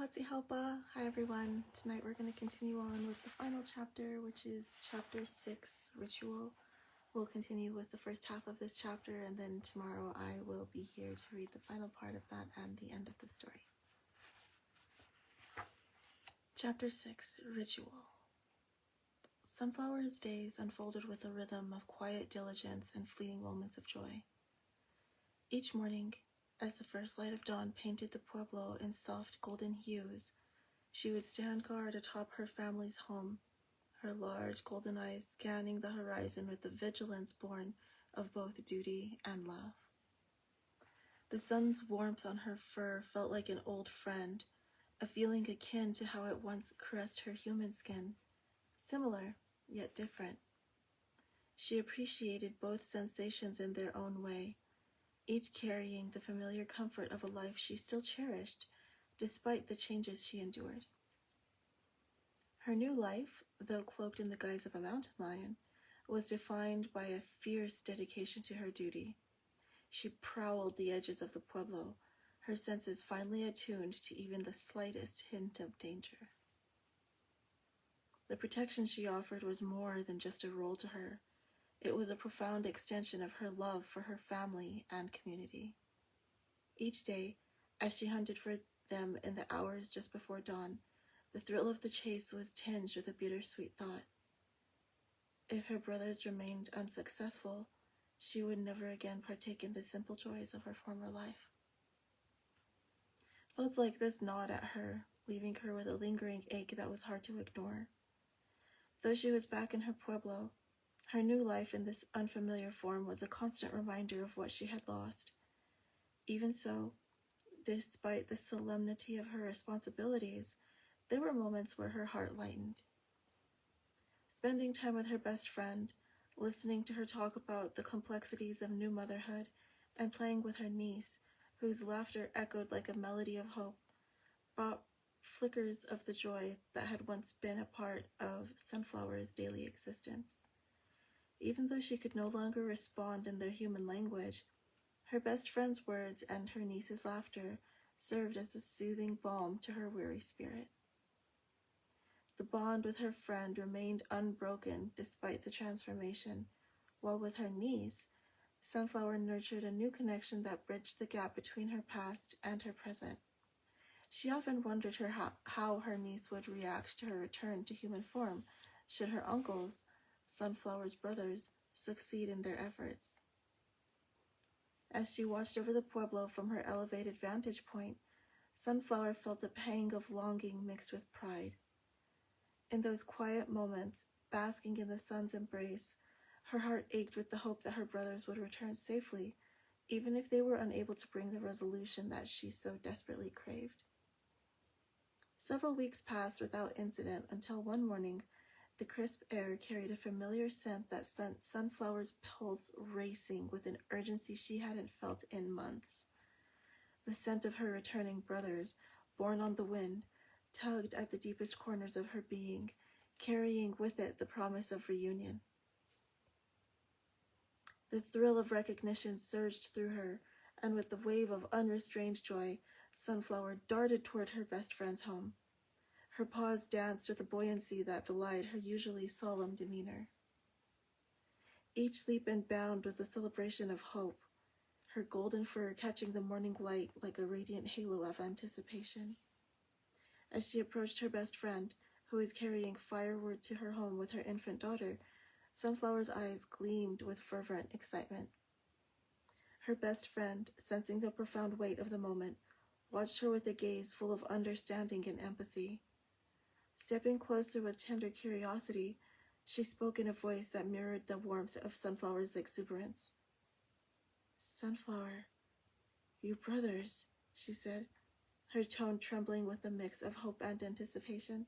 Watsi Helpa. Hi everyone. Tonight we're going to continue on with the final chapter, which is chapter 6, Ritual. We'll continue with the first half of this chapter, and then tomorrow I will be here to read the final part of that and the end of the story. Chapter 6, Ritual. Sunflower's days unfolded with a rhythm of quiet diligence and fleeting moments of joy. Each morning, as the first light of dawn painted the pueblo in soft golden hues, she would stand guard atop her family's home, her large golden eyes scanning the horizon with the vigilance born of both duty and love. The sun's warmth on her fur felt like an old friend, a feeling akin to how it once caressed her human skin, similar yet different. She appreciated both sensations in their own way, each carrying the familiar comfort of a life she still cherished, despite the changes she endured. Her new life, though cloaked in the guise of a mountain lion, was defined by a fierce dedication to her duty. She prowled the edges of the pueblo, her senses finely attuned to even the slightest hint of danger. The protection she offered was more than just a role to her. It was a profound extension of her love for her family and community. Each day, as she hunted for them in the hours just before dawn, the thrill of the chase was tinged with a bittersweet thought. If her brothers remained unsuccessful, she would never again partake in the simple joys of her former life. Thoughts like this gnawed at her, leaving her with a lingering ache that was hard to ignore. Though she was back in her pueblo, her new life in this unfamiliar form was a constant reminder of what she had lost. Even so, despite the solemnity of her responsibilities, there were moments where her heart lightened. Spending time with her best friend, listening to her talk about the complexities of new motherhood, and playing with her niece, whose laughter echoed like a melody of hope, brought flickers of the joy that had once been a part of Sunflower's daily existence. Even though she could no longer respond in their human language, her best friend's words and her niece's laughter served as a soothing balm to her weary spirit. The bond with her friend remained unbroken despite the transformation, while with her niece, Sunflower nurtured a new connection that bridged the gap between her past and her present. She often wondered how her niece would react to her return to human form should her uncles, Sunflower's brothers, succeed in their efforts. As she watched over the pueblo from her elevated vantage point, Sunflower felt a pang of longing mixed with pride. In those quiet moments, basking in the sun's embrace, her heart ached with the hope that her brothers would return safely, even if they were unable to bring the resolution that she so desperately craved. Several weeks passed without incident until one morning, the crisp air carried a familiar scent that sent Sunflower's pulse racing with an urgency she hadn't felt in months. The scent of her returning brothers, borne on the wind, tugged at the deepest corners of her being, carrying with it the promise of reunion. The thrill of recognition surged through her, and with the wave of unrestrained joy, Sunflower darted toward her best friend's home. Her paws danced with a buoyancy that belied her usually solemn demeanor. Each leap and bound was a celebration of hope, her golden fur catching the morning light like a radiant halo of anticipation. As she approached her best friend, who was carrying firewood to her home with her infant daughter, Sunflower's eyes gleamed with fervent excitement. Her best friend, sensing the profound weight of the moment, watched her with a gaze full of understanding and empathy. Stepping closer with tender curiosity, she spoke in a voice that mirrored the warmth of Sunflower's exuberance. "Sunflower, you brothers," she said, her tone trembling with a mix of hope and anticipation.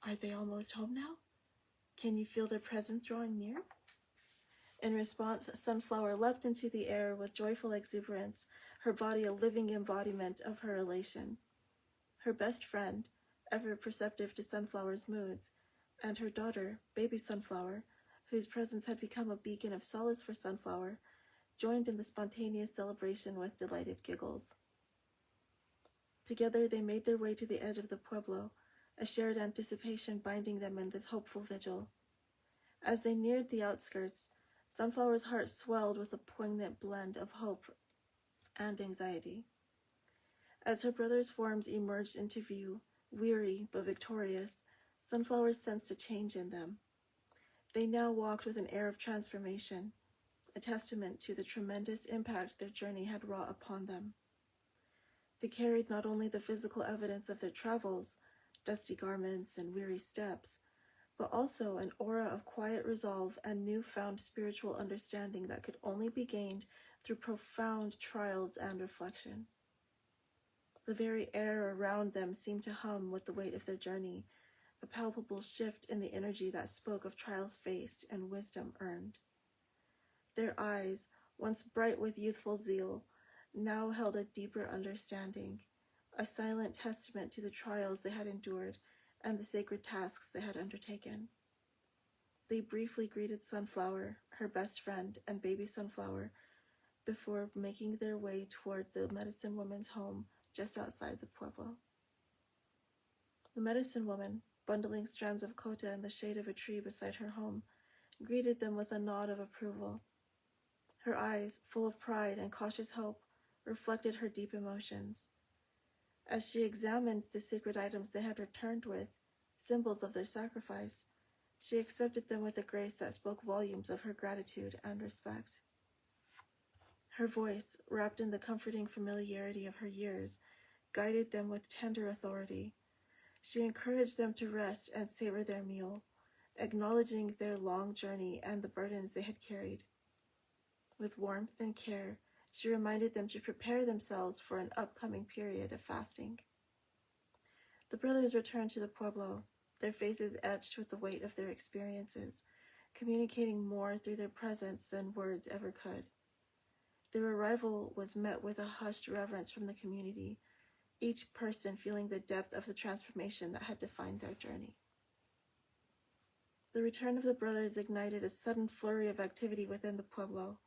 "Are they almost home now? Can you feel their presence drawing near?" In response, Sunflower leapt into the air with joyful exuberance, her body a living embodiment of her elation. Her best friend, ever perceptive to Sunflower's moods, and her daughter, baby Sunflower, whose presence had become a beacon of solace for Sunflower, joined in the spontaneous celebration with delighted giggles. Together they made their way to the edge of the pueblo, a shared anticipation binding them in this hopeful vigil. As they neared the outskirts, Sunflower's heart swelled with a poignant blend of hope and anxiety. As her brother's forms emerged into view, weary but victorious, Sunflower sensed a change in them. They now walked with an air of transformation, a testament to the tremendous impact their journey had wrought upon them. They carried not only the physical evidence of their travels, dusty garments and weary steps, but also an aura of quiet resolve and newfound spiritual understanding that could only be gained through profound trials and reflection. The very air around them seemed to hum with the weight of their journey, a palpable shift in the energy that spoke of trials faced and wisdom earned. Their eyes, once bright with youthful zeal, now held a deeper understanding, a silent testament to the trials they had endured and the sacred tasks they had undertaken. They briefly greeted Sunflower, her best friend, and baby Sunflower before making their way toward the medicine woman's home just outside the pueblo. The medicine woman, bundling strands of kota in the shade of a tree beside her home, greeted them with a nod of approval. Her eyes, full of pride and cautious hope, reflected her deep emotions. As she examined the sacred items they had returned with, symbols of their sacrifice, she accepted them with a grace that spoke volumes of her gratitude and respect. Her voice, wrapped in the comforting familiarity of her years, guided them with tender authority. She encouraged them to rest and savor their meal, acknowledging their long journey and the burdens they had carried. With warmth and care, she reminded them to prepare themselves for an upcoming period of fasting. The brothers returned to the pueblo, their faces etched with the weight of their experiences, communicating more through their presence than words ever could. Their arrival was met with a hushed reverence from the community, each person feeling the depth of the transformation that had defined their journey. The return of the brothers ignited a sudden flurry of activity within the pueblo.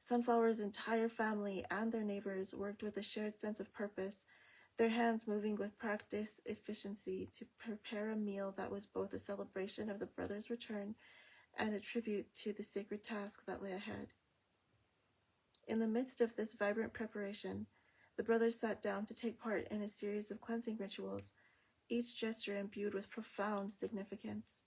Sunflower's entire family and their neighbors worked with a shared sense of purpose, their hands moving with practiced efficiency to prepare a meal that was both a celebration of the brothers' return and a tribute to the sacred task that lay ahead. In the midst of this vibrant preparation, the brothers sat down to take part in a series of cleansing rituals, each gesture imbued with profound significance.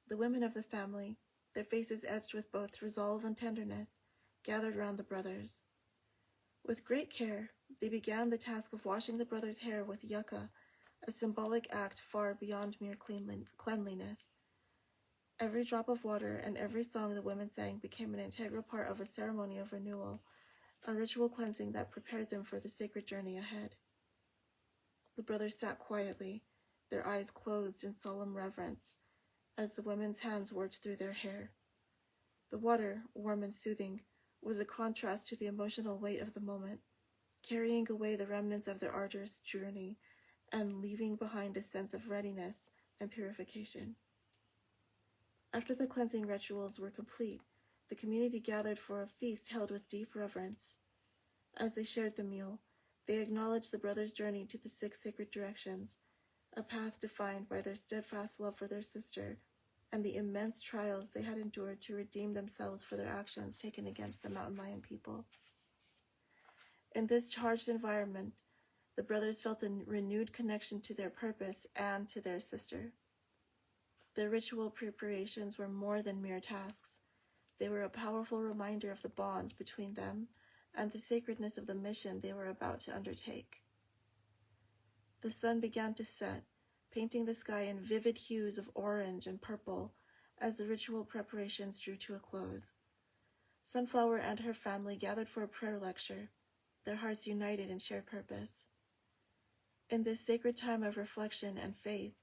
The women of the family, their faces etched with both resolve and tenderness, gathered round the brothers. With great care, they began the task of washing the brothers' hair with yucca, a symbolic act far beyond mere cleanliness. Every drop of water and every song the women sang became an integral part of a ceremony of renewal, a ritual cleansing that prepared them for the sacred journey ahead. The brothers sat quietly, their eyes closed in solemn reverence, as the women's hands worked through their hair. The water, warm and soothing, was a contrast to the emotional weight of the moment, carrying away the remnants of their arduous journey and leaving behind a sense of readiness and purification. After the cleansing rituals were complete, the community gathered for a feast held with deep reverence. As they shared the meal, they acknowledged the brothers' journey to the 6 sacred directions, a path defined by their steadfast love for their sister and the immense trials they had endured to redeem themselves for their actions taken against the Mountain Lion people. In this charged environment, the brothers felt a renewed connection to their purpose and to their sister. Their ritual preparations were more than mere tasks. They were a powerful reminder of the bond between them and the sacredness of the mission they were about to undertake. The sun began to set, painting the sky in vivid hues of orange and purple as the ritual preparations drew to a close. Sunflower and her family gathered for a prayer lecture, their hearts united in shared purpose. In this sacred time of reflection and faith,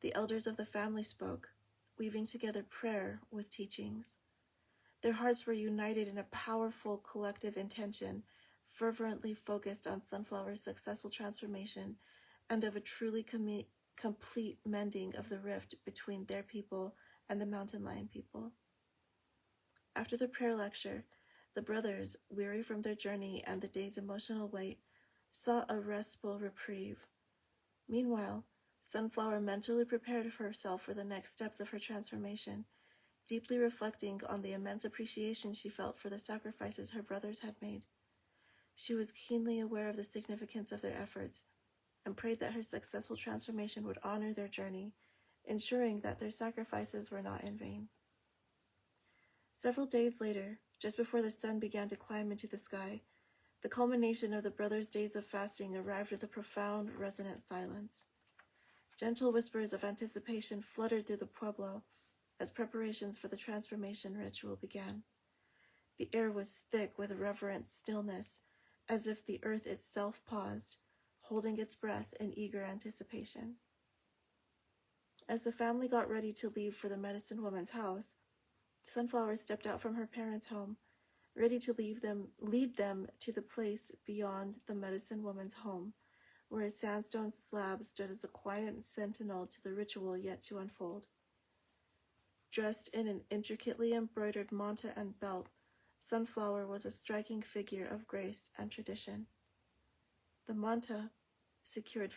the elders of the family spoke, weaving together prayer with teachings. Their hearts were united in a powerful collective intention, fervently focused on Sunflower's successful transformation and of a truly complete mending of the rift between their people and the Mountain Lion people. After the prayer lecture, the brothers, weary from their journey and the day's emotional weight, sought a restful reprieve. Meanwhile, Sunflower mentally prepared herself for the next steps of her transformation, deeply reflecting on the immense appreciation she felt for the sacrifices her brothers had made. She was keenly aware of the significance of their efforts and prayed that her successful transformation would honor their journey, ensuring that their sacrifices were not in vain. Several days later, just before the sun began to climb into the sky, the culmination of the brothers' days of fasting arrived with a profound, resonant silence. Gentle whispers of anticipation fluttered through the pueblo as preparations for the transformation ritual began. The air was thick with reverent stillness, as if the earth itself paused, holding its breath in eager anticipation. As the family got ready to leave for the medicine woman's house, Sunflower stepped out from her parents' home, ready to lead them to the place beyond the medicine woman's home, where a sandstone slab stood as a quiet sentinel to the ritual yet to unfold. Dressed in an intricately embroidered manta and belt, Sunflower was a striking figure of grace and tradition. The manta, securely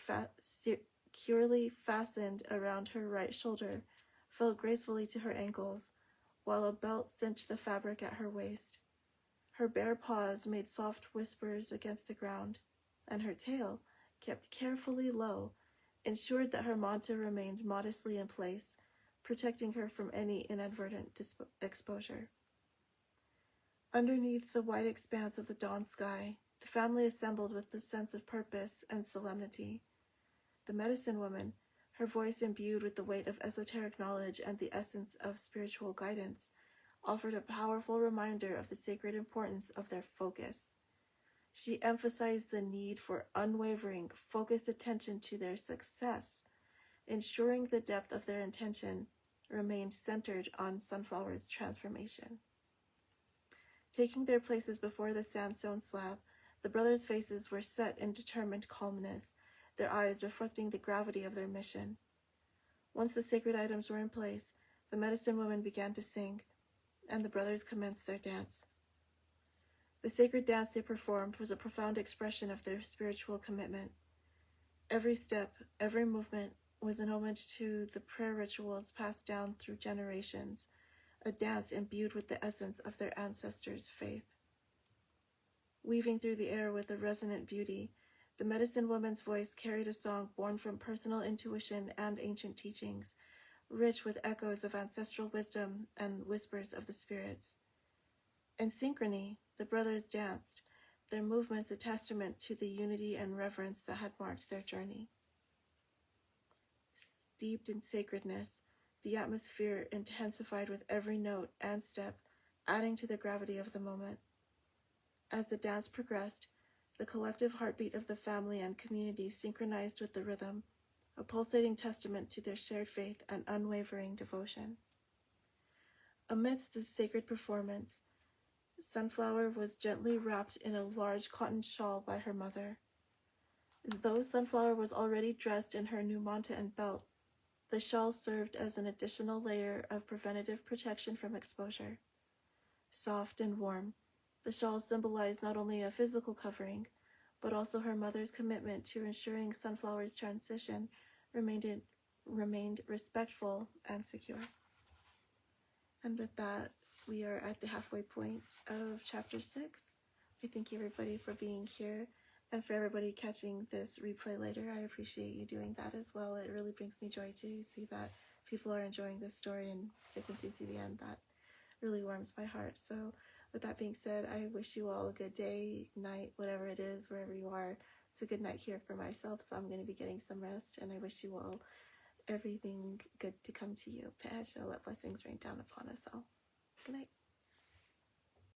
fastened around her right shoulder, fell gracefully to her ankles, while a belt cinched the fabric at her waist. Her bare paws made soft whispers against the ground, and her tail, kept carefully low, ensured that her manta remained modestly in place, protecting her from any inadvertent exposure. Underneath the white expanse of the dawn sky, the family assembled with the sense of purpose and solemnity. The medicine woman, her voice imbued with the weight of esoteric knowledge and the essence of spiritual guidance, offered a powerful reminder of the sacred importance of their focus. She emphasized the need for unwavering, focused attention to their success, ensuring the depth of their intention remained centered on Sunflower's transformation. Taking their places before the sandstone slab, the brothers' faces were set in determined calmness, their eyes reflecting the gravity of their mission. Once the sacred items were in place, the medicine woman began to sing, and the brothers commenced their dance. The sacred dance they performed was a profound expression of their spiritual commitment. Every step, every movement was an homage to the prayer rituals passed down through generations, a dance imbued with the essence of their ancestors' faith. Weaving through the air with a resonant beauty, the medicine woman's voice carried a song born from personal intuition and ancient teachings, rich with echoes of ancestral wisdom and whispers of the spirits. In synchrony, the brothers danced, their movements a testament to the unity and reverence that had marked their journey. Steeped in sacredness, the atmosphere intensified with every note and step, adding to the gravity of the moment. As the dance progressed, the collective heartbeat of the family and community synchronized with the rhythm, a pulsating testament to their shared faith and unwavering devotion. Amidst this sacred performance, Sunflower was gently wrapped in a large cotton shawl by her mother. Though Sunflower was already dressed in her new manta and belt, the shawl served as an additional layer of preventative protection from exposure. Soft and warm, the shawl symbolized not only a physical covering, but also her mother's commitment to ensuring Sunflower's transition remained respectful and secure. And with that, we are at the halfway point of chapter 6. I thank everybody for being here, and for everybody catching this replay later. I appreciate you doing that as well. It really brings me joy to see that people are enjoying this story and sticking through to the end. That really warms my heart. So with that being said, I wish you all a good day, night, whatever it is, wherever you are. It's a good night here for myself, so I'm going to be getting some rest, and I wish you all everything good to come to you. Let blessings rain down upon us all. Good night.